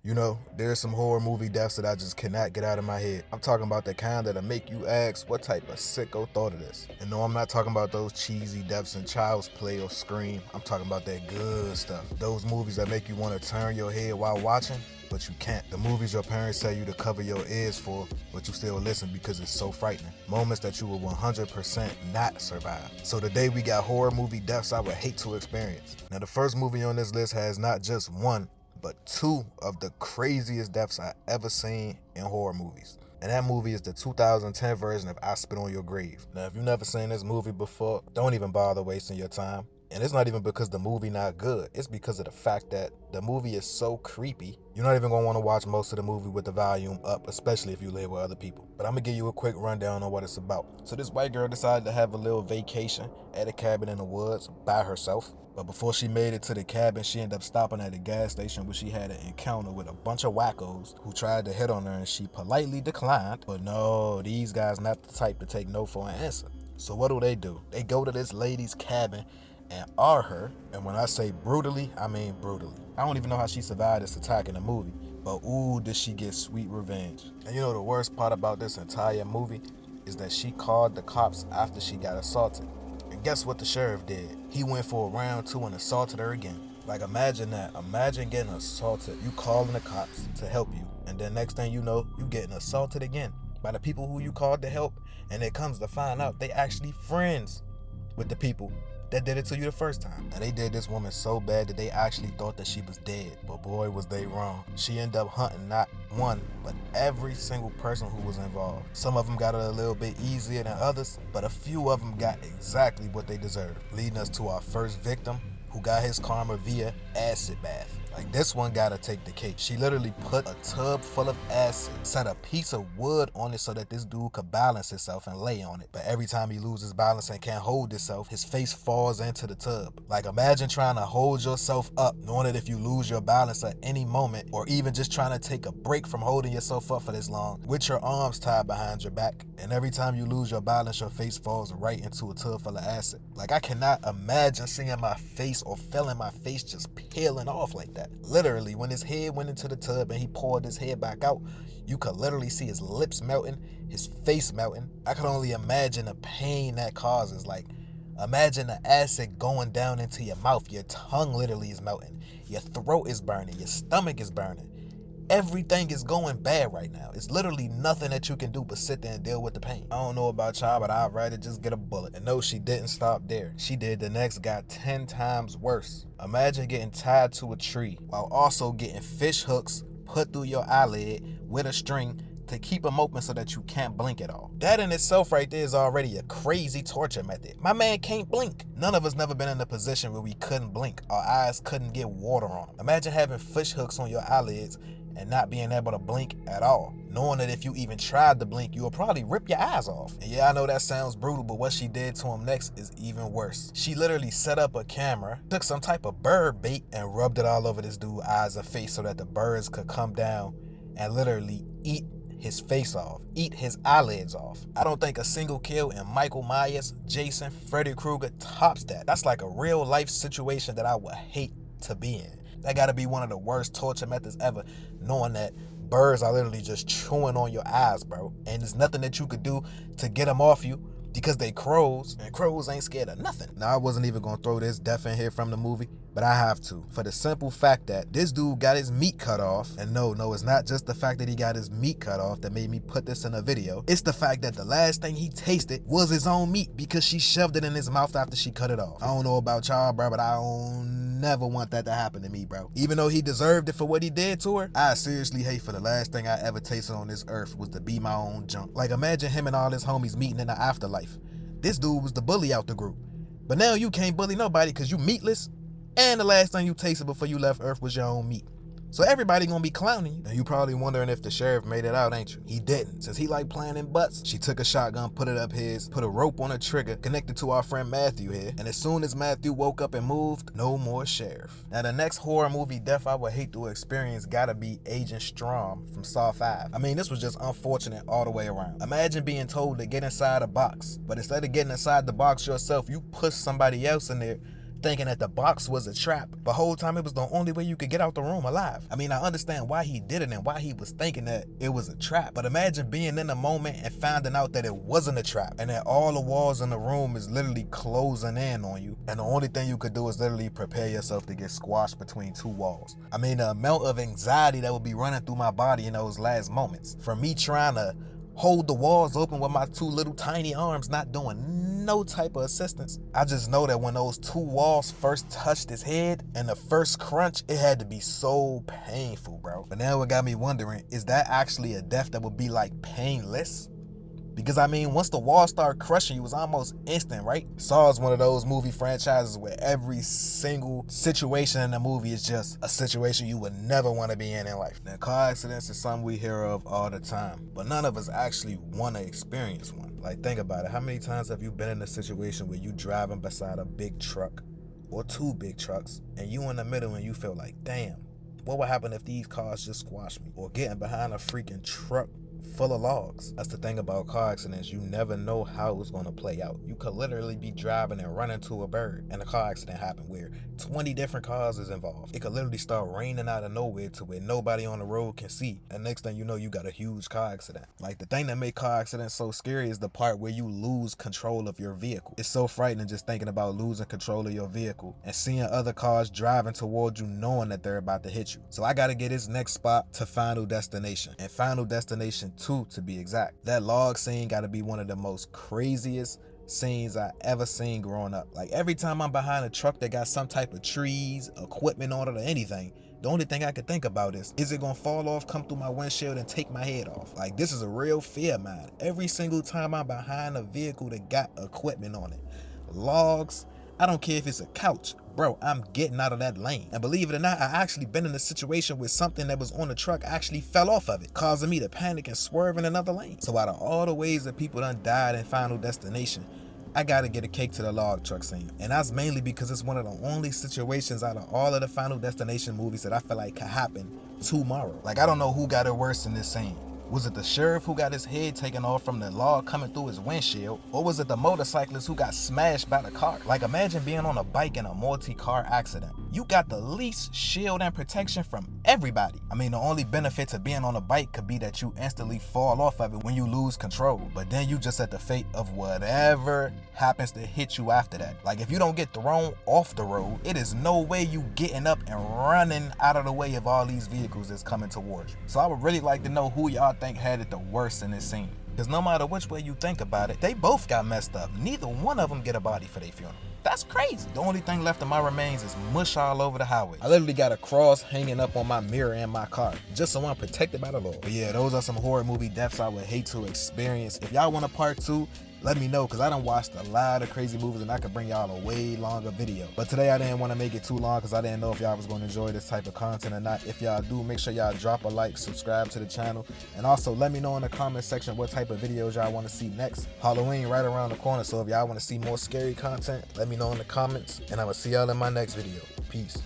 You know, there's some horror movie deaths that I just cannot get out of my head. I'm talking about the kind that'll make you ask what type of sicko thought of this. And no, I'm not talking about those cheesy deaths in Child's Play or Scream. I'm talking about that good stuff. Those movies that make you want to turn your head while watching, but you can't. The movies your parents tell you to cover your ears for, but you still listen because it's so frightening. Moments that you will 100% not survive. So today we got horror movie deaths I would hate to experience. Now the first movie on this list has not just one, but two of the craziest deaths I ever seen in horror movies. And that movie is the 2010 version of I Spit on Your Grave. Now, if you've never seen this movie before, don't even bother wasting your time. And it's not even because the movie not good. It's because of the fact that the movie is so creepy. You're not even going to want to watch most of the movie with the volume up, especially if you live with other people. But I'm going to give you a quick rundown on what it's about. So this white girl decided to have a little vacation at a cabin in the woods by herself. But before she made it to the cabin, she ended up stopping at a gas station where she had an encounter with a bunch of wackos who tried to hit on her, and she politely declined. But no, these guys not the type to take no for an answer. So what do? They go to this lady's cabin and are her, and when I say brutally, I mean brutally. I don't even know how she survived this attack in the movie, but ooh, did she get sweet revenge. And you know the worst part about this entire movie is that she called the cops after she got assaulted. And guess what the sheriff did? He went for a round two and assaulted her again. Like, imagine that. Imagine getting assaulted, you calling the cops to help you, and then next thing you know, you getting assaulted again by the people who you called to help, and it comes to find out they actually friends with the people that did it to you the first time. And they did this woman so bad that they actually thought that she was dead. But boy, was they wrong. She ended up hunting not one, but every single person who was involved. Some of them got it a little bit easier than others, but a few of them got exactly what they deserved, leading us to our first victim, who got his karma via acid bath. Like, this one gotta take the cake. She literally put a tub full of acid, set a piece of wood on it so that this dude could balance himself and lay on it. But every time he loses balance and can't hold himself, his face falls into the tub. Like, imagine trying to hold yourself up, knowing that if you lose your balance at any moment, or even just trying to take a break from holding yourself up for this long, with your arms tied behind your back, and every time you lose your balance, your face falls right into a tub full of acid. Like, I cannot imagine seeing my face or feeling my face just peeling off like that. Literally, when his head went into the tub and he poured his head back out, you could literally see his lips melting, his face melting. I could only imagine the pain that causes. Like, imagine the acid going down into your mouth. Your tongue literally is melting. Your throat is burning. Your stomach is burning. Everything is going bad right now. It's literally nothing that you can do but sit there and deal with the pain. I don't know about y'all, but I'd rather just get a bullet. And no, she didn't stop there. She did the next guy 10 times worse. Imagine getting tied to a tree while also getting fish hooks put through your eyelid with a string to keep them open so that you can't blink at all. That in itself right there is already a crazy torture method. My man can't blink. None of us never been in a position where we couldn't blink. Our eyes couldn't get water on them. Imagine having fish hooks on your eyelids and not being able to blink at all, knowing that if you even tried to blink, you would probably rip your eyes off. And yeah, I know that sounds brutal, but what she did to him next is even worse. She literally set up a camera, took some type of bird bait, and rubbed it all over this dude's eyes and face so that the birds could come down and literally eat his face off, eat his eyelids off. I don't think a single kill in Michael Myers, Jason, Freddy Krueger tops that. That's like a real life situation that I would hate to be in. That gotta be one of the worst torture methods ever, knowing that birds are literally just chewing on your eyes, bro. And there's nothing that you could do to get them off you because they crows, and crows ain't scared of nothing. Now, I wasn't even gonna throw this death in here from the movie, but I have to, for the simple fact that this dude got his meat cut off. And no, it's not just the fact that he got his meat cut off that made me put this in a video. It's the fact that the last thing he tasted was his own meat because she shoved it in his mouth after she cut it off. I don't know about y'all, bro, but I don't never want that to happen to me, bro. Even though he deserved it for what he did to her, I seriously hate for the last thing I ever tasted on this earth was to be my own junk. Like, imagine him and all his homies meeting in the afterlife. This dude was the bully out the group. But now you can't bully nobody because you meatless, and the last thing you tasted before you left Earth was your own meat. So everybody gonna be clowning you. And you probably wondering if the sheriff made it out, ain't you? He didn't. Since he liked playing in butts, she took a shotgun, put it up his, put a rope on a trigger, connected to our friend Matthew here. And as soon as Matthew woke up and moved, no more sheriff. Now the next horror movie death I would hate to experience gotta be Agent Strom from Saw 5. I mean, this was just unfortunate all the way around. Imagine being told to get inside a box, but instead of getting inside the box yourself, you push somebody else in there thinking that the box was a trap. The whole time it was the only way you could get out the room alive. I mean, I understand why he did it and why he was thinking that it was a trap, but imagine being in the moment and finding out that it wasn't a trap and that all the walls in the room is literally closing in on you, and the only thing you could do is literally prepare yourself to get squashed between two walls. I mean, the amount of anxiety that would be running through my body in those last moments from me trying to hold the walls open with my two little tiny arms, not doing no type of assistance. I just know that when those two walls first touched his head and the first crunch, it had to be so painful, bro. But now it got me wondering, is that actually a death that would be like painless? Because I mean, once the wall started crushing you, it was almost instant, right? Saw is one of those movie franchises where every single situation in the movie is just a situation you would never want to be in life. Now, car accidents is something we hear of all the time, but none of us actually want to experience one. Like, think about it. How many times have you been in a situation where you driving beside a big truck or two big trucks and you in the middle and you feel like, damn, what would happen if these cars just squashed me? Or getting behind a freaking truck full of logs. That's the thing about car accidents. You never know how it's going to play out. You could literally be driving and run into a bird and a car accident happen where 20 different cars is involved. It could literally start raining out of nowhere to where nobody on the road can see. And next thing you know, you got a huge car accident. Like, the thing that make car accidents so scary is the part where you lose control of your vehicle. It's so frightening just thinking about losing control of your vehicle and seeing other cars driving towards you knowing that they're about to hit you. So I got to get his next spot to Final Destination, and Final Destination 2 to be exact. That log scene got to be one of the most craziest scenes I ever seen growing up. Like, every time I'm behind a truck that got some type of trees, equipment on it, or anything, the only thing I could think about is it gonna fall off, come through my windshield, and take my head off? Like, this is a real fear of mine. Every single time I'm behind a vehicle that got equipment on it, logs, I don't care if it's a couch, bro, I'm getting out of that lane. And believe it or not, I actually been in a situation where something that was on the truck actually fell off of it, causing me to panic and swerve in another lane. So out of all the ways that people done died in Final Destination, I gotta get a cake to the log truck scene. And that's mainly because it's one of the only situations out of all of the Final Destination movies that I feel like could happen tomorrow. Like, I don't know who got it worse in this scene. Was it the sheriff who got his head taken off from the log coming through his windshield? Or was it the motorcyclist who got smashed by the car? Like, imagine being on a bike in a multi-car accident. You got the least shield and protection from everybody. I mean, the only benefit to being on a bike could be that you instantly fall off of it when you lose control. But then you just at the fate of whatever happens to hit you after that. Like, if you don't get thrown off the road, it is no way you getting up and running out of the way of all these vehicles that's coming towards you. So I would really like to know who y'all think had it the worst in this scene. Because no matter which way you think about it, they both got messed up. Neither one of them get a body for their funeral. That's crazy. The only thing left of my remains is mush all over the highway. I literally got a cross hanging up on my mirror in my car, just so I'm protected by the Lord. But yeah, those are some horror movie deaths I would hate to experience. If y'all want a part 2, let me know, because I done watched a lot of crazy movies and I could bring y'all a way longer video. But today I didn't want to make it too long because I didn't know if y'all was going to enjoy this type of content or not. If y'all do, make sure y'all drop a like, subscribe to the channel, and also let me know in the comment section what type of videos y'all want to see next. Halloween right around the corner, so if y'all want to see more scary content, let me know in the comments, and I will see y'all in my next video. Peace.